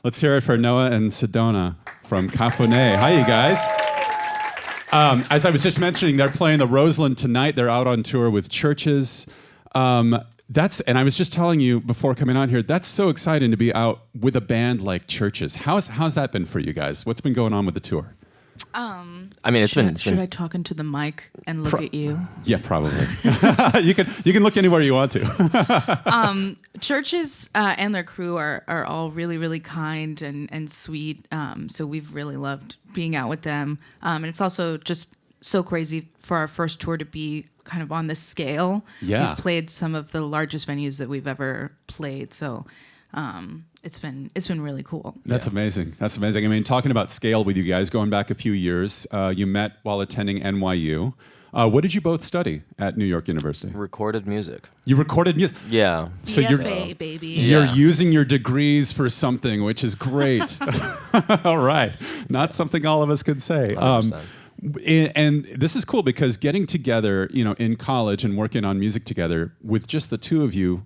Let's hear it for Noah and Sedona from Cafuné. Hi, you guys. As I was just mentioning, they're playing the Roseland tonight. They're out on tour with churches. And I was just telling you before coming out here, that's so exciting to be out with a band like Churches. How's that been for you guys? What's been going on with the tour? I mean, Should I talk into the mic and look at you? Yeah, probably. You can look anywhere you want to. Churches and their crew are all really, really kind and sweet. So we've really loved being out with them. And it's also just so crazy for our first tour to be kind of on this scale. Yeah. We've played some of the largest venues that we've ever played. So it's been really cool. That's amazing. That's amazing. I mean, talking about scale with you guys, going back a few years, you met while attending NYU. What did you both study at New York University? Recorded music. You recorded music? Yeah. So BFA, baby. You're using your degrees for something, which is great. All right. Not something all of us could say. And this is cool because getting together, in college and working on music together with just the two of you,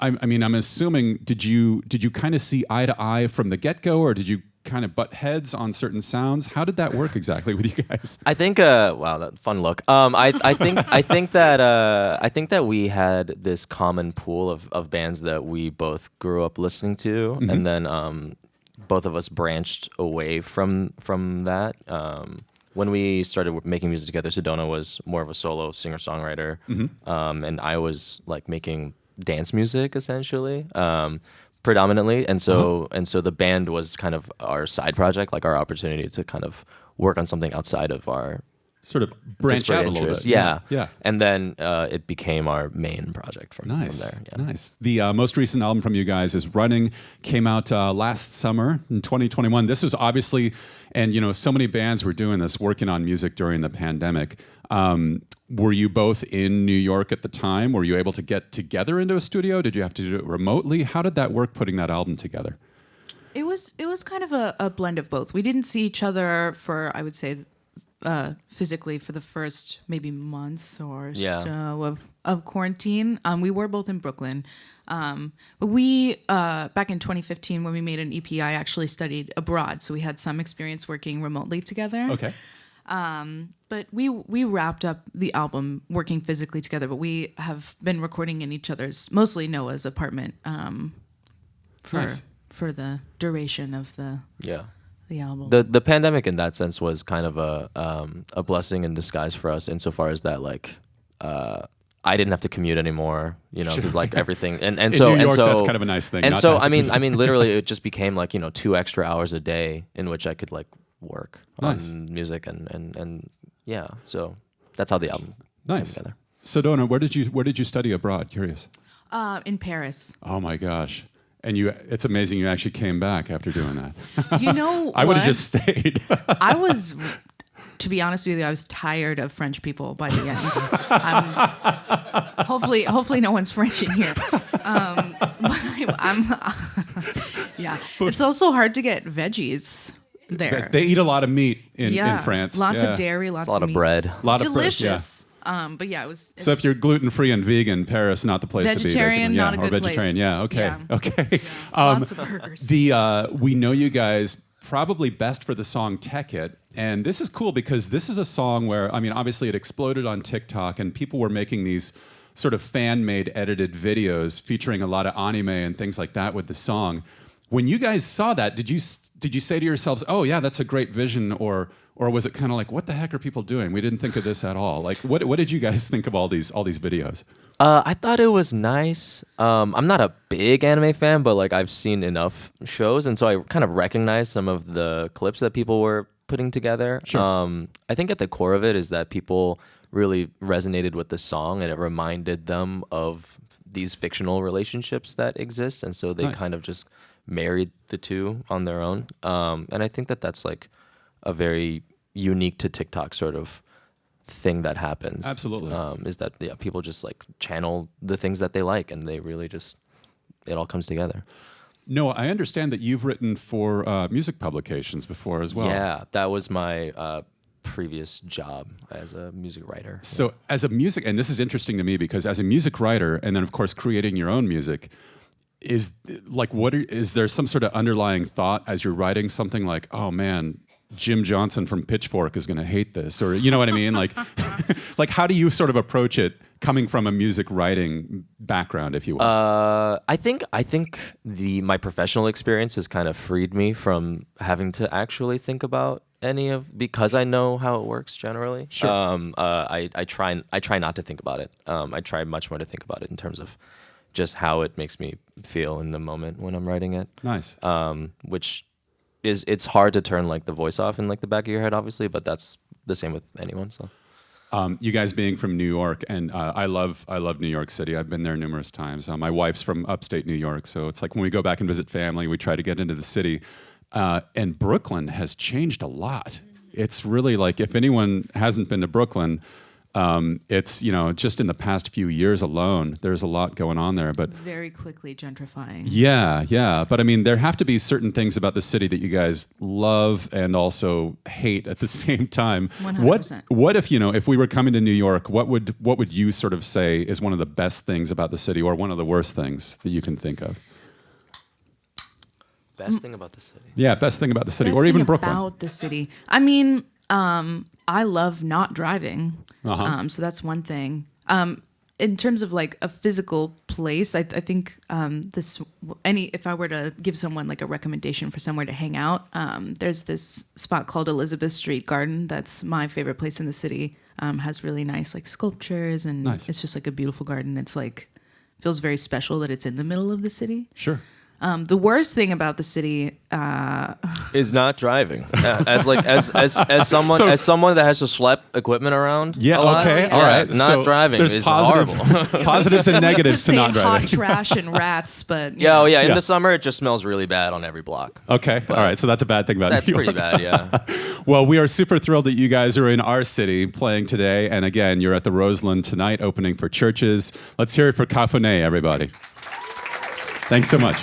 I mean, I'm assuming, did you kind of see eye to eye from the get-go, or did you kind of butt heads on certain sounds? How did that work exactly with you guys? I think, wow, that fun look. I think that we had this common pool of bands that we both grew up listening to, and then both of us branched away from that. When we started making music together, Sedona was more of a solo singer-songwriter, and I was like making dance music essentially, predominantly, and so the band was kind of our side project, like our opportunity to kind of work on something outside of our sort of branch out a little bit. Yeah. Yeah. And then it became our main project from there. Yeah. Nice. The most recent album from you guys is Running, came out last summer in 2021. This was obviously, and so many bands were doing this, working on music during the pandemic. Were you both in New York at the time? Were you able to get together into a studio? Did you have to do it remotely? How did that work, putting that album together? It was kind of a blend of both. We didn't see each other for, I would say, physically for the first maybe month or so of quarantine. We were both in Brooklyn. But we, back in 2015, when we made an EP, I actually studied abroad. So we had some experience working remotely together. Okay. But we wrapped up the album working physically together, but we have been recording in each other's, mostly Noah's apartment, for the duration of the album. The pandemic in that sense was kind of a blessing in disguise for us, insofar as that I didn't have to commute anymore, because like everything and so in New York, that's kind of a nice thing. And so I mean literally it just became like 2 extra hours a day in which I could like work on music and yeah, so that's how the album came together. Sedona, where did you study abroad? Curious. In Paris. Oh my gosh. And it's amazing you actually came back after doing that. You know I would have just stayed. I was, to be honest with you, I was tired of French people by the end. Hopefully no one's French in here. But yeah. It's also hard to get veggies there. They eat a lot of meat in France. Lots of dairy, lots a lot of of bread. A lot delicious. Of But yeah, so if you're gluten-free and vegan, Paris not the place to be. Vegetarian, not a good place. Vegetarian, yeah, okay, Yeah. okay. Yeah. Lots of burgers. We know you guys probably best for the song Tech It, and this is cool because this is a song where, I mean, obviously it exploded on TikTok and people were making these sort of fan-made edited videos featuring a lot of anime and things like that with the song. When you guys saw that, did you say to yourselves, "Oh yeah, that's a great vision," or was it kind of like, "What the heck are people doing? We didn't think of this at all." Like, what did you guys think of all these videos? I thought it was nice. I'm not a big anime fan, but like I've seen enough shows, and so I kind of recognized some of the clips that people were putting together. Sure. I think at the core of it is that people really resonated with the song, and it reminded them of these fictional relationships that exist, and so they kind of just married the two on their own. And I think that that's like a very unique to TikTok sort of thing that happens. Absolutely. Is that people just like channel the things that they like, and they really just, it all comes together. No, I understand that you've written for music publications before as well. Yeah, that was my previous job as a music writer. So as a music, and this is interesting to me because as a music writer, and then of course creating your own music, is like is there some sort of underlying thought as you're writing something like, oh man, Jim Johnson from Pitchfork is going to hate this, or you know what I mean? Like, like how do you sort of approach it coming from a music writing background, if you will? I think my professional experience has kind of freed me from having to actually think about because I know how it works generally. Sure. I try not to think about it. I try much more to think about it in terms of just how it makes me feel in the moment when I'm writing it. Nice. Which it's hard to turn like the voice off in like the back of your head, obviously, but that's the same with anyone. So, you guys being from New York, and I love New York City. I've been there numerous times. My wife's from upstate New York, so it's like when we go back and visit family, we try to get into the city. And Brooklyn has changed a lot. It's really like if anyone hasn't been to Brooklyn, it's just in the past few years alone, there's a lot going on there. But very quickly gentrifying. Yeah. But I mean, there have to be certain things about the city that you guys love and also hate at the same time. 100%. What if we were coming to New York? What would you sort of say is one of the best things about the city, or one of the worst things that you can think of? Best thing about the city. Yeah, best thing about the city, Best or even thing Brooklyn. About the city. I mean, I love not driving. So that's one thing. In terms of like a physical place, I think if I were to give someone like a recommendation for somewhere to hang out, there's this spot called Elizabeth Street Garden. That's my favorite place in the city. Has really nice like sculptures, and it's just like a beautiful garden. It's like feels very special that it's in the middle of the city. Sure. The worst thing about the city is not driving. As someone that has to schlep equipment around. Yeah. A lot, okay. All right. Not driving is horrible. Positives and negatives to not driving. Hot trash and rats, but in the summer it just smells really bad on every block. Okay. All right. So that's a bad thing about That's New York. pretty bad. Yeah. Well, we are super thrilled that you guys are in our city playing today, and again, you're at the Roseland tonight, opening for Churches. Let's hear it for Cafuné, everybody. Thanks so much.